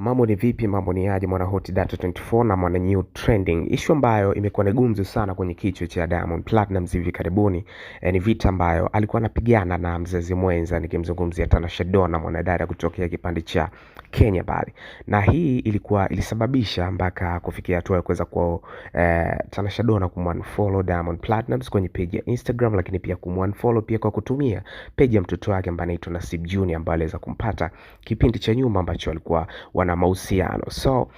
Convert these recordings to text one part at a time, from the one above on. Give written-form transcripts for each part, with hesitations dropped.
Mambo ni vipi, mambo ni aje mwana Hot Data 24 na mwana New Trending. Issue ambayo imekuwa ni gumzo sana kwenye kichwa cha Diamond Platnumz hivi karibuni ni vita ambayo alikuwa anapigana na mzazi mwenza, nikimzungumzia Tanasha Donna, mwanadada kutokea kipande cha Kenya pale. Na hii ilisababisha mpaka kufikia hatua ya kuweza kwa Tanasha Donna kumunfollow Diamond Platnumz kwenye page ya Instagram, lakini pia kumunfollow pia kwa kutumia page ya mtoto wake ambaye anaitwa Nasib Junior, ambaye aliweza kumpata kipindi cha nyuma ambacho alikuwa wana mahusiano. So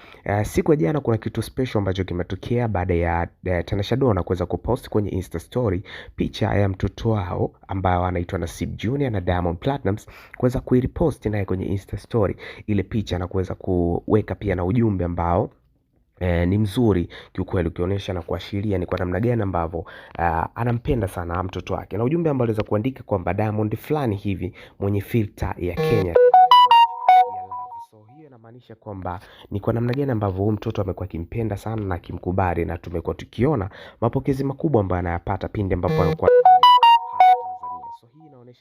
siku ya jana kuna kitu special ambacho kimetokea baada ya Tanasha Donna kuweza kupost kwenye Insta story picha ya mtoto wao ambao anaitwa Nasib Junior na Diamond Platnumz kuweza kuirepost naye kwenye Insta story ile picha na kuweza kuweka pia na ujumbe ambao ni mzuri kiukweli, ukionyesha na kuashiria ni kwa namna gani ambavyo anampenda sana mtoto wake, na ujumbe ambao aliweza kuandika kwamba Diamond fulani hivi mwenye filter ya Kenya. Inamaanisha kwamba ni kwa namna gani ambavyo huyu mtoto amekuwa akimpenda sana na akimkubali, na tumekuwa tukiona mapokezi makubwa ambayo anayapata pindi ambapo anakuwa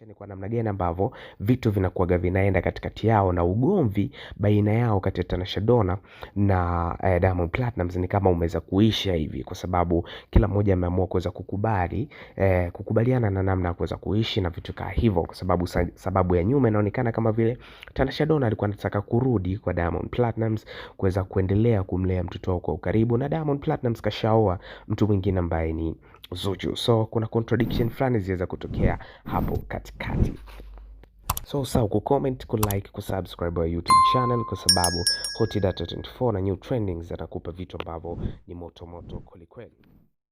ni kwa namna gani ambavyo vitu vinakuwa vinaenda katikati yao, na ugomvi baina yao kati ya Tanasha Donna na Diamond Platnumz ni kama umeweza kuisha hivi, kwa sababu kila mmoja ameamua kuweza kukubaliana na namna ya kuweza kuishi na vitu kama hivyo, kwa sababu sababu ya nyuma inaonekana kama vile Tanasha Donna alikuwa anataka kurudi kwa Diamond Platnumz kuweza kuendelea kumlea mtoto wao kwa ukaribu, na Diamond Platnumz kashaoa mtu mwingine ambaye ni Zuchu. So kuna contradiction fulani ziweza kutokea hapo katikati. So usahau kucomment, kulike, kusubscribe wa YouTube channel, kwa sababu Hot Data 24 na New Trendings zitakupa vitu ambavyo ni moto moto kweli kweli.